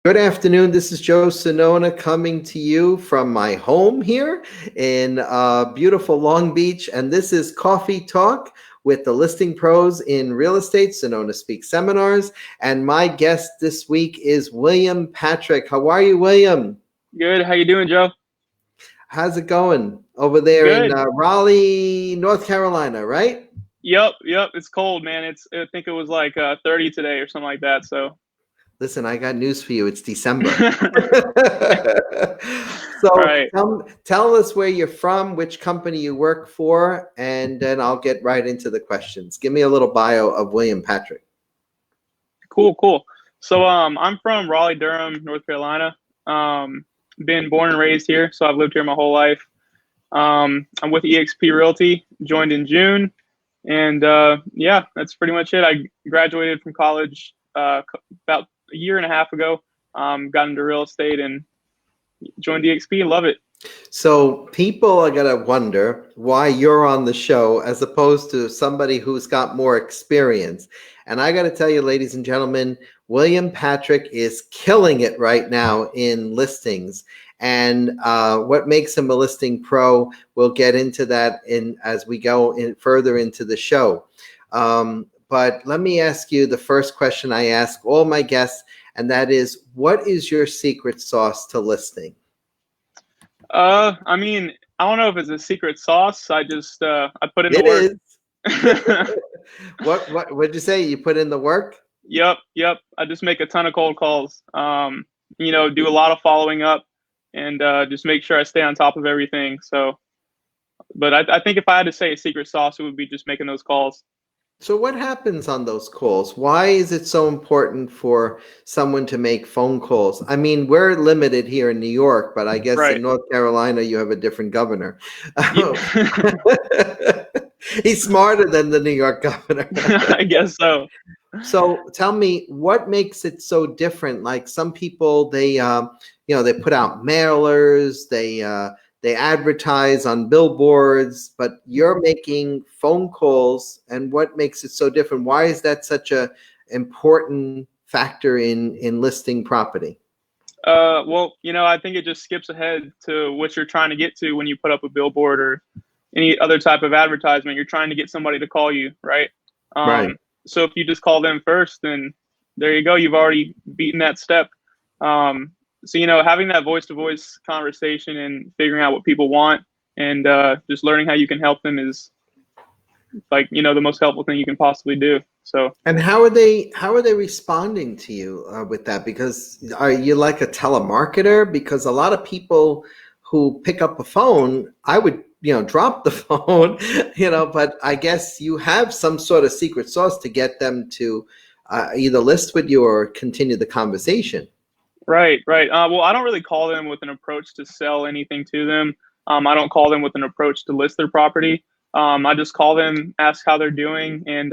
Good afternoon. This is Joe Sonona coming to you from my home here in beautiful Long Beach. And this is Coffee Talk with the listing pros in real estate, Sonona Speaks Seminars. And my guest this week is William Patrick. How are you, William? Good. How you doing, Joe? How's it going over there in Good. Raleigh, North Carolina, right? Yep. It's cold, man. I think it was like 30 today or something like that. So. Listen, I got news for you. It's December. So Right. tell us where you're from, which company you work for, and then I'll get right into the questions. Give me a little bio of William Patrick. Cool. So I'm from Raleigh, Durham, North Carolina. Been born and raised here, so I've lived here my whole life. I'm with eXp Realty, joined in June, and yeah, that's pretty much it. I graduated from college about a year and a half ago. Got into real estate and joined eXp and love it. So people are going to wonder why you're on the show as opposed to somebody who's got more experience. And I got to tell you, ladies and gentlemen, William Patrick is killing it right now in listings. And what makes him a listing pro, we'll get into that as we go further into the show. But let me ask you the first question I ask all my guests, and that is, what is your secret sauce to listing? I mean, I don't know if it's a secret sauce. I just I put in the work. What'd you say? You put in the work? Yep. I just make a ton of cold calls. Do a lot of following up and just make sure I stay on top of everything. So, but I think if I had to say a secret sauce, it would be just making those calls. So what happens on those calls? Why is it so important for someone to make phone calls? I mean, we're limited here in New York, but I guess in North Carolina, you have a different governor. He's smarter than the New York governor. I guess so. So tell me, what makes it so different? Like some people, they put out mailers, they advertise on billboards, but you're making phone calls. And what makes it so different? Why is that such a important factor in listing property? Well, I think it just skips ahead to what you're trying to get to when you put up a billboard or any other type of advertisement. You're trying to get somebody to call you, right? Right. So if you just call them first, then there you go. You've already beaten that step. So, having that voice-to-voice conversation and figuring out what people want and just learning how you can help them is like, the most helpful thing you can possibly do. So. And how are they responding to you with that? Because are you like a telemarketer? Because a lot of people who pick up a phone, I would, drop the phone, but I guess you have some sort of secret sauce to get them to either list with you or continue the conversation. Right. Well, I don't really call them with an approach to sell anything to them. I don't call them with an approach to list their property. I just call them, ask how they're doing. And,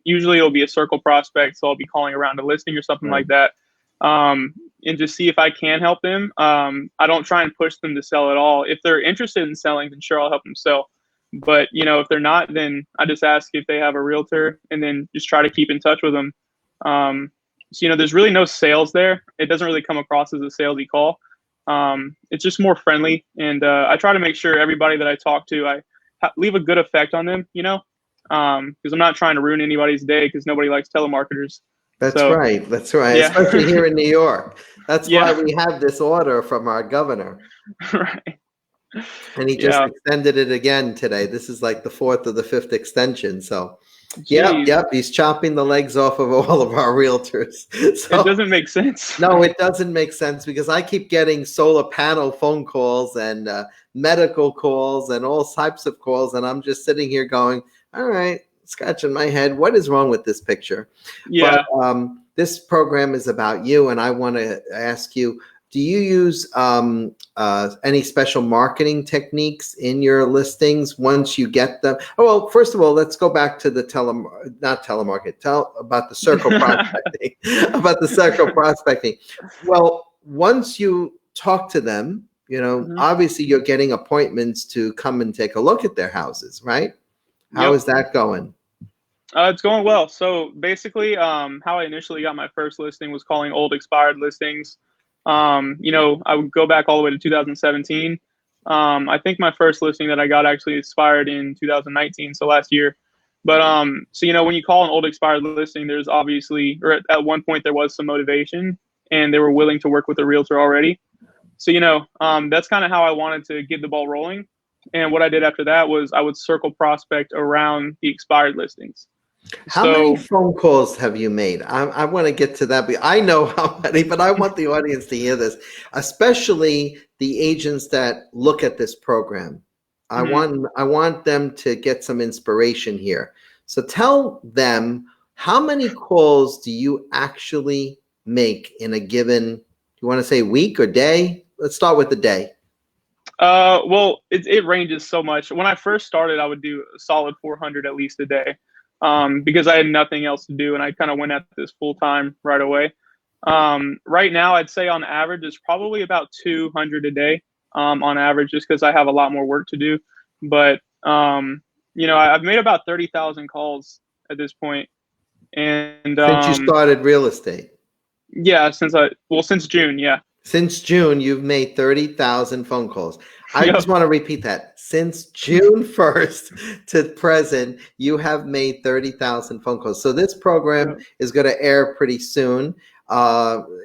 usually it'll be a circle prospect. So I'll be calling around a listing or something like that. And just see if I can help them. I don't try and push them to sell at all. If they're interested in selling, then sure, I'll help them sell. But, if they're not, then I just ask if they have a realtor and then just try to keep in touch with them. So, there's really no sales there. It doesn't really come across as a salesy call. It's just more friendly. And I try to make sure everybody that I talk to, I leave a good effect on them, because I'm not trying to ruin anybody's day because nobody likes telemarketers. That's right. Yeah. Especially here in New York. That's why we have this order from our governor. Right. And he just extended it again today. This is like the 4th or the 5th extension. So, yep. He's chopping the legs off of all of our realtors. So, it doesn't make sense. No, it doesn't make sense because I keep getting solar panel phone calls and medical calls and all types of calls. And I'm just sitting here going, all right, scratching my head. What is wrong with this picture? Yeah. But this program is about you. And I want to ask you, do you use any special marketing techniques in your listings once you get them? Oh, well, first of all, let's go back to the about the circle prospecting. Well, once you talk to them, obviously you're getting appointments to come and take a look at their houses, right? How is that going? It's going well. So basically, how I initially got my first listing was calling old expired listings. I would go back all the way to 2017. I think my first listing that I got actually expired in 2019, so last year. But when you call an old expired listing, there's obviously, or at one point there was some motivation, and they were willing to work with a realtor already. So that's kind of how I wanted to get the ball rolling. And what I did after that was I would circle prospect around the expired listings. How many phone calls have you made? I want to get to that. I know how many, but I want the audience to hear this, especially the agents that look at this program. I want them to get some inspiration here. So tell them, how many calls do you actually make in a given, you want to say week or day? Let's start with the day. Well, it ranges so much. When I first started, I would do a solid 400 at least a day. Because I had nothing else to do, and I kind of went at this full time right away. Right now, I'd say on average, it's probably about 200 a day on average, just because I have a lot more work to do. But I've made about 30,000 calls at this point, and since you started real estate. Yeah, since June, yeah. Since June, you've made 30,000 phone calls. I just want to repeat that. Since June 1st to present, you have made 30,000 phone calls. So this program is going to air pretty soon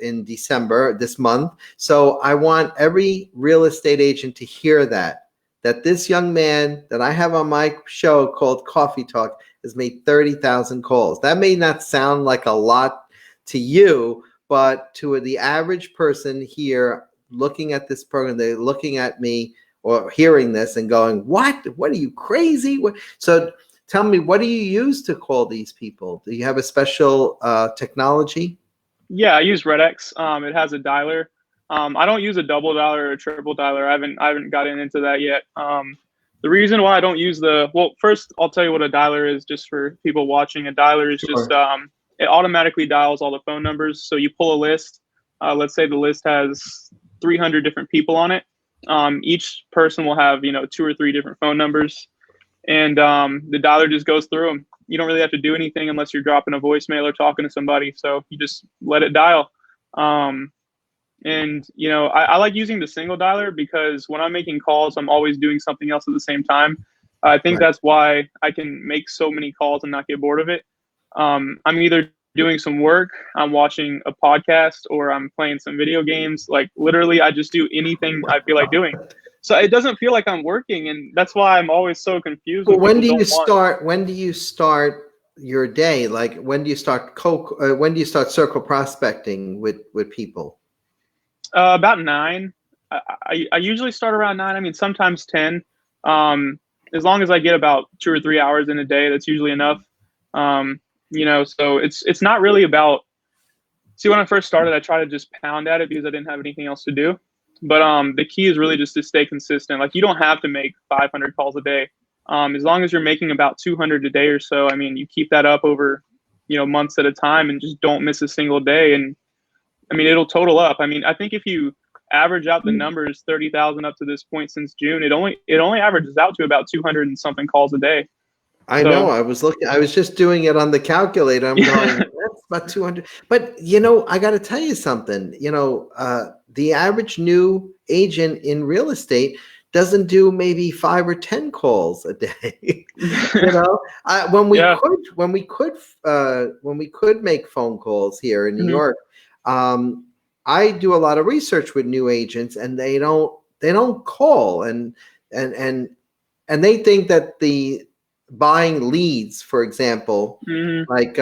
in December, this month. So I want every real estate agent to hear that this young man that I have on my show called Coffee Talk has made 30,000 calls. That may not sound like a lot to you, but to the average person here looking at this program, they're looking at me or hearing this and going, what are you, crazy? So tell me, what do you use to call these people? Do you have a special technology? Yeah, I use RedX. It has a dialer. I don't use a double dialer or a triple dialer. I haven't gotten into that yet. The reason why I don't use first I'll tell you what a dialer is, just for people watching. A dialer is just it automatically dials all the phone numbers. So you pull a list. Let's say the list has 300 different people on it. Each person will have 2 or 3 different phone numbers, and the dialer just goes through them. You don't really have to do anything unless you're dropping a voicemail or talking to somebody. So you just let it dial. I like using the single dialer because when I'm making calls, I'm always doing something else at the same time. I think that's why I can make so many calls and not get bored of it. I'm either doing some work, I'm watching a podcast, or I'm playing some video games. Like literally, I just do anything I feel like doing. So it doesn't feel like I'm working, and that's why I'm always so confused. Well, when do you start your day? Like when do you start circle prospecting with people? About 9. I usually start around 9. I mean, sometimes 10. As long as I get about 2 or 3 hours in a day, that's usually enough. So it's not really about. See, when I first started, I tried to just pound at it because I didn't have anything else to do. But the key is really just to stay consistent. Like you don't have to make 500 calls a day. As long as you're making about 200 a day or so, I mean, you keep that up over, months at a time, and just don't miss a single day. And I mean, it'll total up. I mean, I think if you average out the numbers, 30,000 up to this point since June, it only averages out to about 200 and something calls a day. I know. I was just doing it on the calculator. I'm going, that's about 200. But, I got to tell you something. The average new agent in real estate doesn't do maybe 5 or 10 calls a day. When we could make phone calls here in New York, I do a lot of research with new agents, and they don't call, and they think that the buying leads, for example, like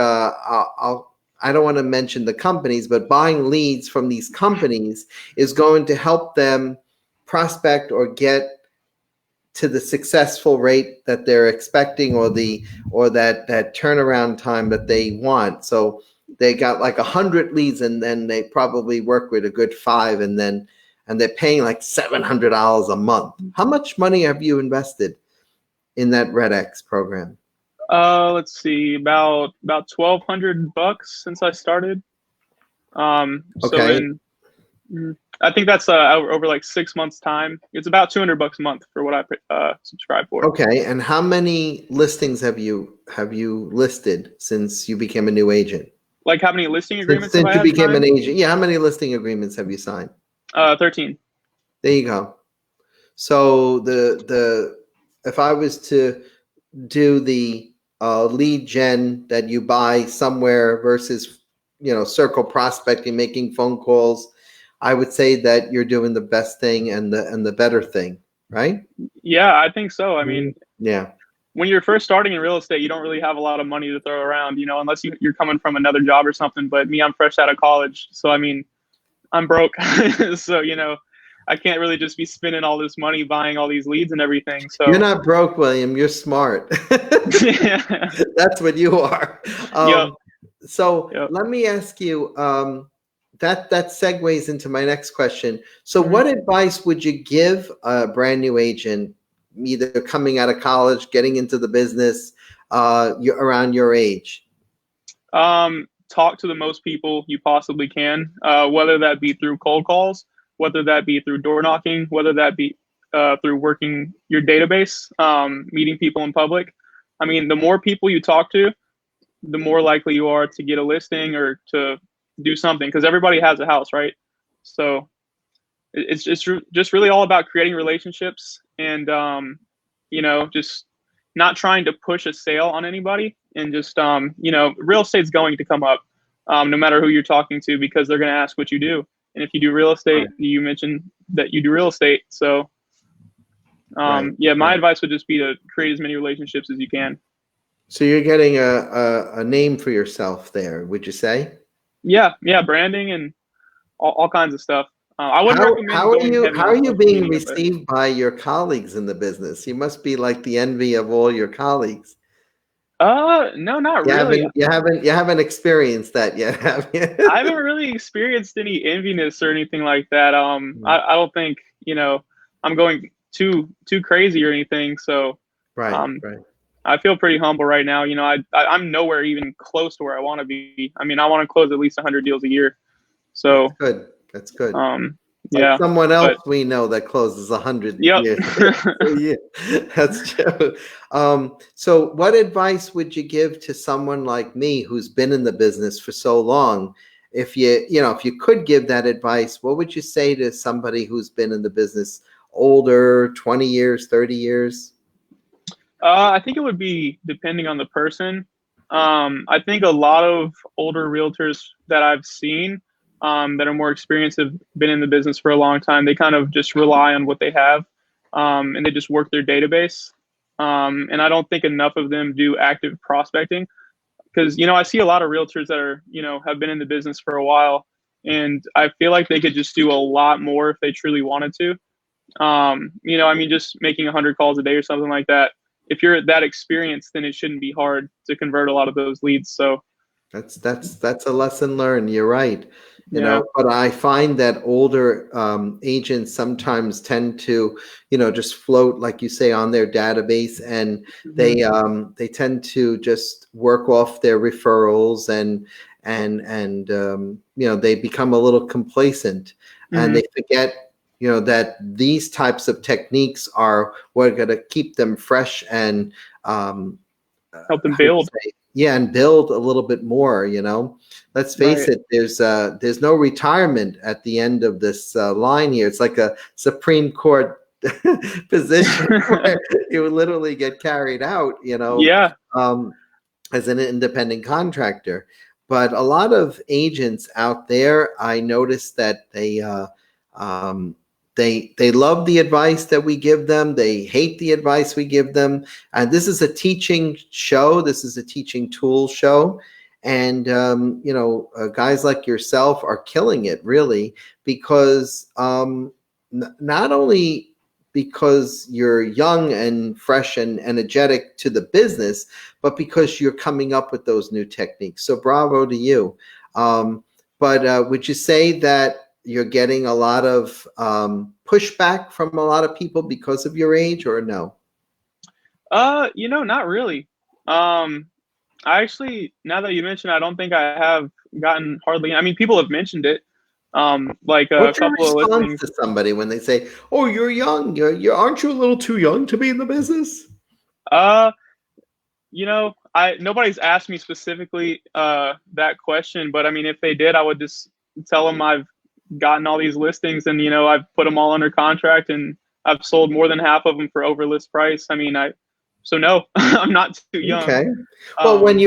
I don't want to mention the companies, but buying leads from these companies is going to help them prospect or get to the successful rate that they're expecting, or that turnaround time that they want. So they got like 100 leads, and then they probably work with a good 5, and they're paying like $700 a month. How much money have you invested in that RedX program? Let's see, about $1,200 since I started. Okay. I think that's over like 6 months time. It's about $200 a month for what I subscribe for. Okay, and how many listings have you listed since you became a new agent? Like how many listing Since agreements have since I you had became an signed? agent, yeah, how many listing agreements have you signed? 13. There you go. So the if I was to do the lead gen that you buy somewhere versus circle prospecting, making phone calls, I would say that you're doing the best thing and the better thing, right? Yeah, I think so. I Mhm. mean, Yeah. when you're first starting in real estate, you don't really have a lot of money to throw around, unless you're coming from another job or something. But me, I'm fresh out of college. So, I mean, I'm broke. So, I can't really just be spending all this money buying all these leads and everything. You're So, not broke, William. You're smart. yeah. That's what you are. Yep. So Yep. let me ask you, that segues into my next question. So Mhm. what advice would you give a brand new agent, either coming out of college, getting into the business, around your age? Talk to the most people you possibly can, whether that be through cold calls, whether that be through door knocking, whether that be through working your database, meeting people in public. I mean, the more people you talk to, the more likely you are to get a listing or to do something because everybody has a house, right? So it's just really all about creating relationships and just not trying to push a sale on anybody and just real estate's going to come up no matter who you're talking to because they're going to ask what you do. And if you do real estate, Right, you mentioned that you do real estate. So right, yeah, my right. advice would just be to create as many relationships as you can. So you're getting a name for yourself there, would you say? Yeah, branding and all kinds of stuff. I wouldn't How recommend how are going you heavy how on are you social being media, but received by your colleagues in the business? You must be like the envy of all your colleagues. no, not You really. haven't experienced that yet, have you? I haven't really experienced any enviness or anything like that. I don't think I'm going too crazy or anything. So Right, um, right. I feel pretty humble right now. I'm nowhere even close to where I want to be. I mean, I want to close at least 100 deals a year. That's So good. That's good. Like yeah, someone else but we know that closes 100 yep. years. Yeah, that's true. So what advice would you give to someone like me who's been in the business for so long? If you could give that advice, what would you say to somebody who's been in the business older, 20 years, 30 years? I think it would be depending on the person. I think a lot of older realtors that I've seen that are more experienced have been in the business for a long time. They kind of just rely on what they have and they just work their database. And I don't think enough of them do active prospecting because, I see a lot of realtors that are, have been in the business for a while. And I feel like they could just do a lot more if they truly wanted to. I mean, just making 100 calls a day or something like that. If you're that experienced, then it shouldn't be hard to convert a lot of those leads. So, That's a lesson learned. You're right. yeah. But I find that older agents sometimes tend to, just float, like you say, on their database, and Hmm. they tend to just work off their referrals, and they become a little complacent, and Hmm. they forget, that these types of techniques are what are going to keep them fresh and Help them how would you build. say, yeah, and build a little bit more. Let's face Right. it, there's no retirement at the end of this line here. It's like a Supreme Court position where you would literally get carried out, Yeah. um, as an independent contractor. But a lot of agents out there, I noticed that um, they love the advice that we give them. They hate the advice we give them. And this is a teaching show. This is a teaching tool show. And guys like yourself are killing it, really, because not only because you're young and fresh and energetic to the business, but because you're coming up with those new techniques. So bravo to you. But would you say that you're getting a lot of pushback from a lot of people because of your age, or no? Not really. Um, I actually, now that you mention, I don't think I have gotten hardly. I mean, people have mentioned it, Like a What's your couple of response listings. to somebody when they say, "Oh, you're young. You're aren't you a little too young to be in the business?" Uh, I nobody's asked me specifically that question, but I mean, if they did, I would just tell them I've gotten all these listings, and I've put them all under contract, and I've sold more than half of them for over list price. I mean, so no, I'm not too young. Okay. Well, Um,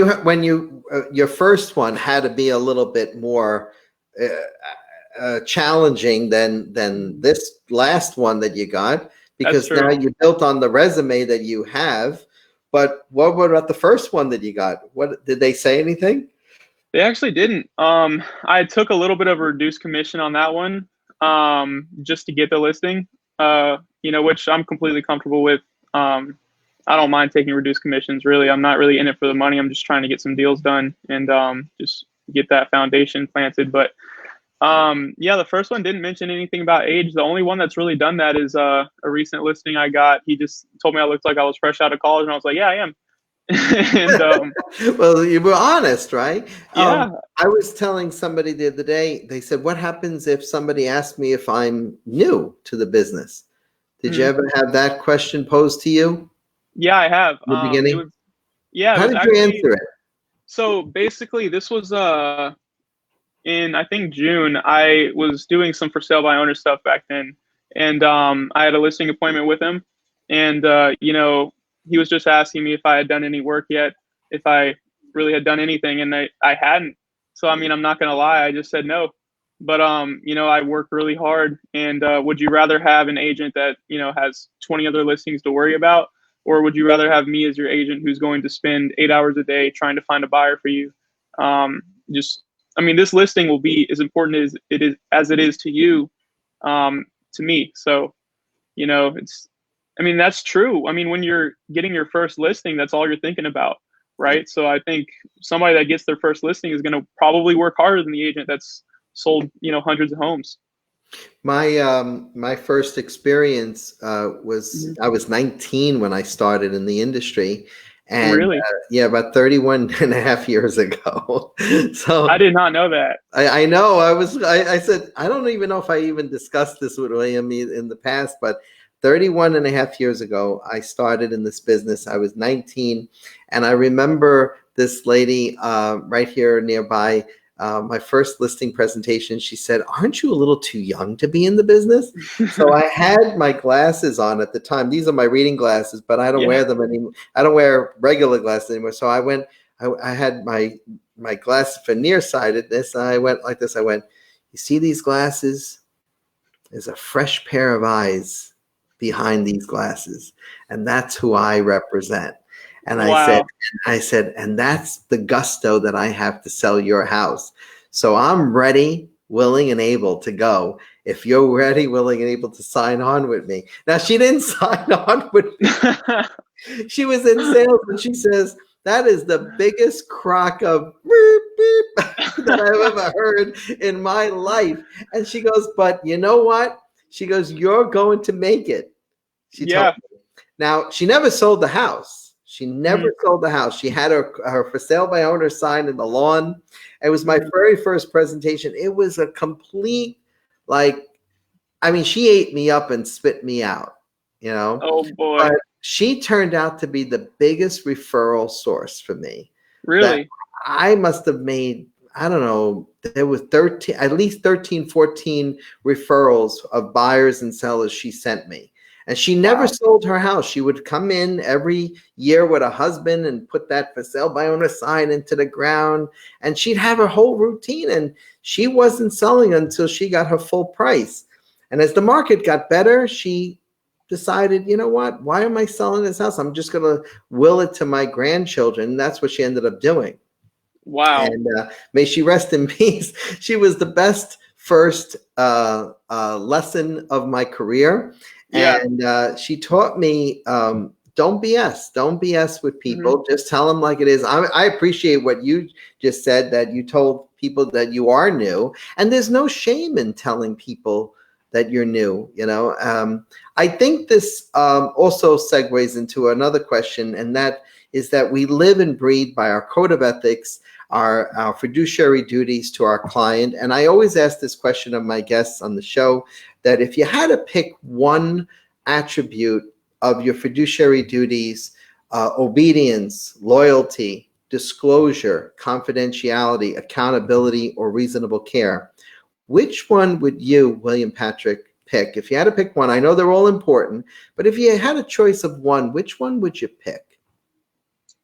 your first one had to be a little bit more challenging than this last one that you got, that's because now true. you built on the resume that you have. But what about the first one that you got? What did they say anything? They actually didn't. I took a little bit of a reduced commission on that one, just to get the listing. Which I'm completely comfortable with. I don't mind taking reduced commissions. Really, I'm not really in it for the money. I'm just trying to get some deals done and just get that foundation planted. But yeah, the first one didn't mention anything about age. The only one that's really done that is a recent listing I got. He just told me I looked like I was fresh out of college, and I was like, yeah, I am. and Well, you were honest, right? yeah. I was telling somebody the other day, they said, "What happens if somebody asks me if I'm new to the business?" Did you Mhm. ever have that question posed to you Yeah, I have. in the beginning? It How was did you actually, answer it? so basically this was in, I think, June. I was doing some for sale by owner stuff back then, and I had a listing appointment with him, and he was just asking me if I had done any work yet, if I really had done anything, and I hadn't. So I mean, I'm not gonna lie, I just said no. But I work really hard, and would you rather have an agent that has 20 other listings to worry about, or would you rather have me as your agent who's going to spend 8 hours a day trying to find a buyer for you? Just I mean, this listing will be as important as it is to you, to me. So, it's. I mean, that's true. I mean, when you're getting your first listing, that's all you're thinking about, right? So I think somebody that gets their first listing is going to probably work harder than the agent that's sold, hundreds of homes. My first experience was Mhm. I was 19 when I started in the industry, and Really, yeah, about 31 and a half years ago. I So did not know that. I know I said, I don't even know if I even discussed this with William in the past, but 31 and a half years ago, I started in this business. I was 19, and I remember this lady right here nearby, my first listing presentation. She said, "Aren't you a little too young to be in the business?" So I had my glasses on at the time. These are my reading glasses, but I don't Yeah. wear them anymore. I don't wear regular glasses anymore. So I had my glasses for nearsightedness. I went like this. I went, "You see these glasses? There's a fresh pair of eyes behind these glasses, and that's who I represent." And Wow. I said, and that's the gusto that I have to sell your house. So I'm ready, willing, and able to go. If you're ready, willing, and able to sign on with me. Now, she didn't sign on with me. She was in sales, and she says, "That is the biggest crock of beep, beep that I've ever heard in my life." And she goes, "But you know what?" She goes, "You're going to make it." She told Yeah. me. Now, she never sold the house. She Mhm. never sold the house. She had her for sale by owner sign in the lawn. It was my Mhm. very first presentation. It was a complete, like, I mean, she ate me up and spit me out, you know? Oh But boy. she turned out to be the biggest referral source for me. That Really? I must have made, I don't know, there were 13, at least 13, 14 referrals of buyers and sellers she sent me. And she never Wow. sold her house. She would come in every year with a husband and put that for sale by owner sign into the ground. And she'd have her whole routine. And she wasn't selling until she got her full price. And as the market got better, she decided, you know what? Why am I selling this house? I'm just going to will it to my grandchildren. And that's what she ended up doing. Wow. And may she rest in peace. She was the best first lesson of my career. Yeah. And she taught me, don't BS. Don't BS with Mhm. people. Just tell them like it is. I appreciate what you just said, that you told people that you are new. And there's no shame in telling people that you're new. I think this also segues into another question, and that is that we live and breathe by our code of ethics, our fiduciary duties to our client. And I always ask this question of my guests on the show, that if you had to pick one attribute of your fiduciary duties, obedience, loyalty, disclosure, confidentiality, accountability, or reasonable care, which one would you, William Patrick, pick? If you had to pick one, I know they're all important, but if you had a choice of one, which one would you pick?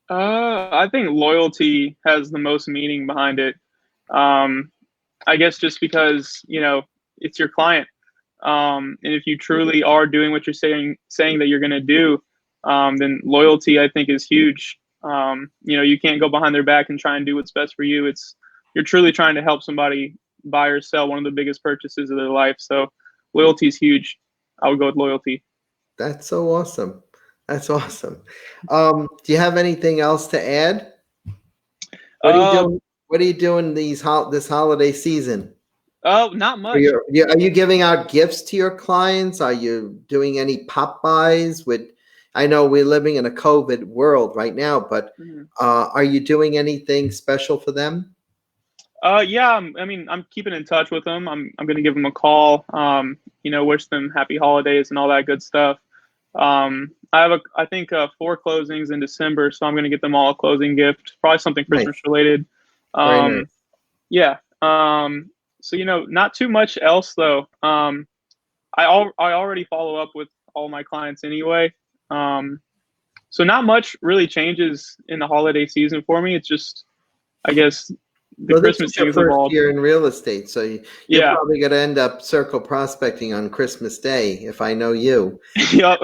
I think loyalty has the most meaning behind it. I guess just because, it's your client. And if you truly are doing what you're saying that you're going to do, then loyalty, I think, is huge. You can't go behind their back and try and do what's best for you. You're truly trying to help somebody buy or sell one of the biggest purchases of their life. So loyalty is huge. I would go with loyalty. That's so awesome. That's awesome. Do you have anything else to add? What are you doing? What are you doing this holiday season? Oh, not much. Are you giving out gifts to your clients? Are you doing any pop buys? I know we're living in a COVID world right now, but are you doing anything special for them? Yeah. I'm keeping in touch with them. I'm going to give them a call. Wish them happy holidays and all that good stuff. I have I think 4 closings in December, so I'm going to get them all a closing gift, probably something Christmas related. Very nice. Yeah. So, not too much else though. I already follow up with all my clients anyway. So not much really changes in the holiday season for me. It's just, I guess, the Christmas thing is involved. Year in real estate, so you're probably going to end up circle prospecting on Christmas Day, if I know you. Yep.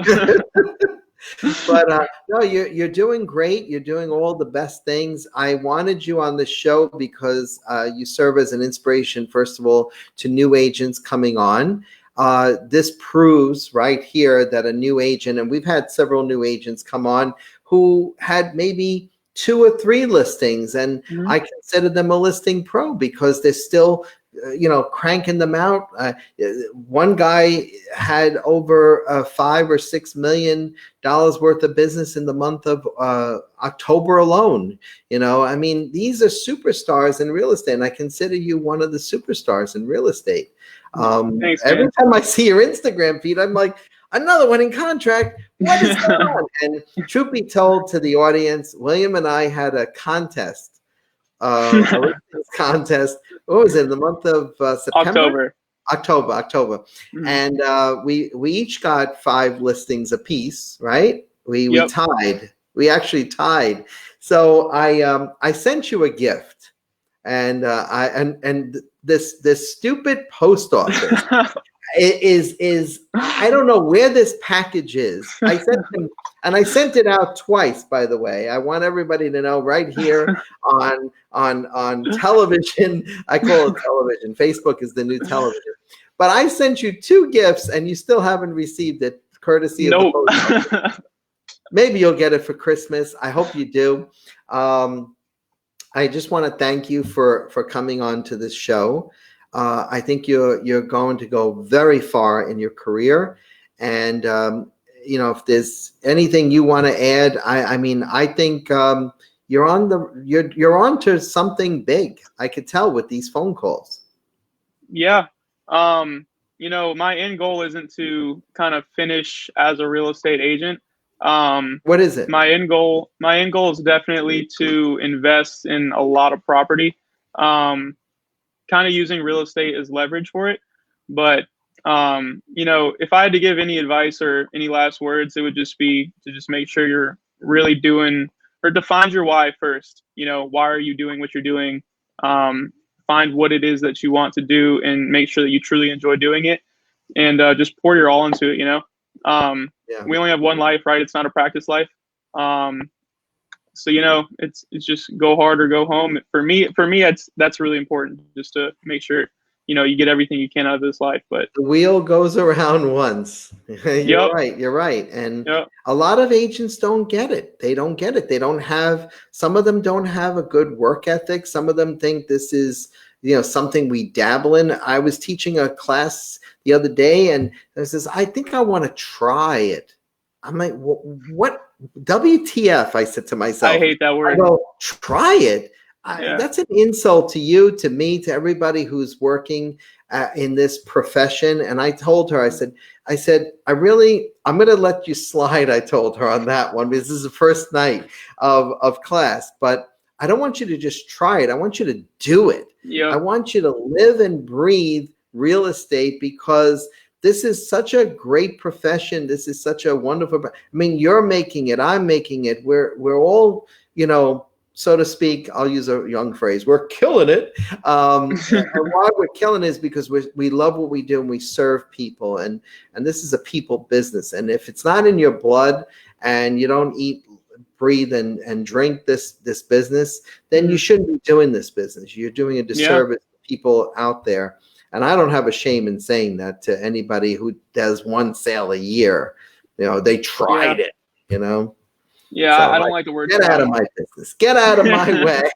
But no, you're doing great. You're doing all the best things. I wanted you on the show because you serve as an inspiration, first of all, to new agents coming on. This proves right here that a new agent, and we've had several new agents come on who had maybe 2 or 3 listings, and I consider them a listing pro because they're still cranking them out. One guy had over $5 or $6 million worth of business in the month of October alone. These are superstars in real estate, and I consider you one of the superstars in real estate. Thanks, every time I see your Instagram feed, I'm like, another one in contract. What is going on? And truth be told to the audience, William and I had a contest, a contest. What was it? In the month of September? October. And we each got 5 listings apiece, right? We tied. We actually tied. So I sent you a gift, and this stupid post office is I don't know where this package is. I sent it out twice, by the way. I want everybody to know right here on television. I call it television. Facebook is the new television. But I sent you 2 gifts and you still haven't received it, courtesy of the post office. Maybe you'll get it for Christmas. I hope you do. I just want to thank you for coming on to this show. I think you're going to go very far in your career, and if there's anything you want to add, I think you're on to something big. I could tell with these phone calls. Yeah, my end goal isn't to kind of finish as a real estate agent. What is it? My end goal is definitely to invest in a lot of property. Kind of using real estate as leverage for it. But, if I had to give any advice or any last words, it would just be to just make sure you're really doing, or define your why first. Why are you doing what you're doing? Find what it is that you want to do and make sure that you truly enjoy doing it, and just pour your all into it. We only have one life, right? It's not a practice life. So, it's just go hard or go home. For me, that's really important, just to make sure, you get everything you can out of this life. But the wheel goes around once. You're right. And a lot of agents don't get it. They don't get it. Some of them don't have a good work ethic. Some of them think this is, something we dabble in. I was teaching a class the other day, and it says, I think I want to try it. I'm like, what? WTF? I said to myself. I hate that word. I go, try it. Yeah. That's an insult to you, to me, to everybody who's working in this profession. And I told her, I said, I'm going to let you slide. I told her on that one because this is the first night of class, but I don't want you to just try it. I want you to do it. I Yep. want you to live and breathe real estate because this is such a great profession. This is such a wonderful. I mean, you're making it. I'm making it. We're all, so to speak. I'll use a young phrase. We're killing it. And why we're killing it is because we love what we do and we serve people. And this is a people business. And if it's not in your blood and you don't eat, breathe, and drink this business, then you shouldn't be doing this business. You're doing a disservice to people out there. And I don't have a shame in saying that to anybody who does one sale a year. They tried it, Yeah, So, I don't like the word. Get out of my business. Get out of my way.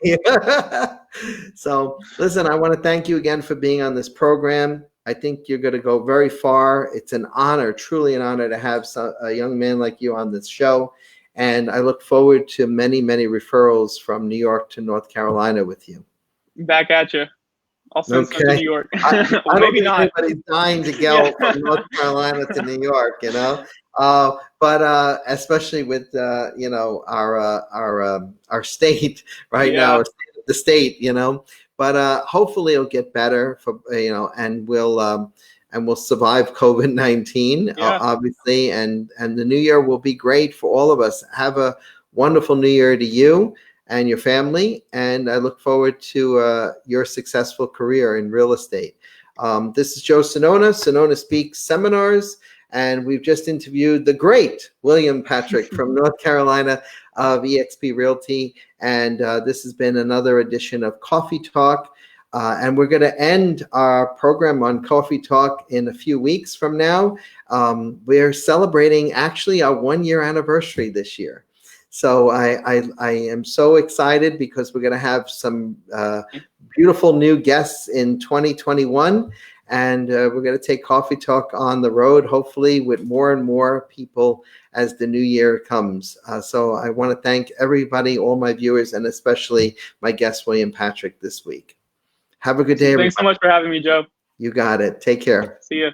So, listen, I want to thank you again for being on this program. I think you're going to go very far. It's an honor, truly an honor to have a young man like you on this show. And I look forward to many, many referrals from New York to North Carolina with you. Back at you. I'll send some to New York. I Well, maybe don't not. think anybody's dying to go from North Carolina to New York, but especially with our state right now, the state, But hopefully it'll get better and we'll survive COVID-19, obviously, and the new year will be great for all of us. Have a wonderful new year to you and your family, and I look forward to your successful career in real estate. This is Joe Sonona, Sonona Speaks Seminars, and we've just interviewed the great William Patrick from North Carolina of eXp Realty, and this has been another edition of Coffee Talk, and we're going to end our program on Coffee Talk in a few weeks from now. We're celebrating actually our 1-year anniversary this year. So I am so excited because we're going to have some beautiful new guests in 2021, and we're going to take Coffee Talk on the road, hopefully with more and more people as the new year comes. So I want to thank everybody, all my viewers, and especially my guest, William Patrick, this week. Have a good day, everybody. Thanks so much for having me, Joe. You got it. Take care. See you.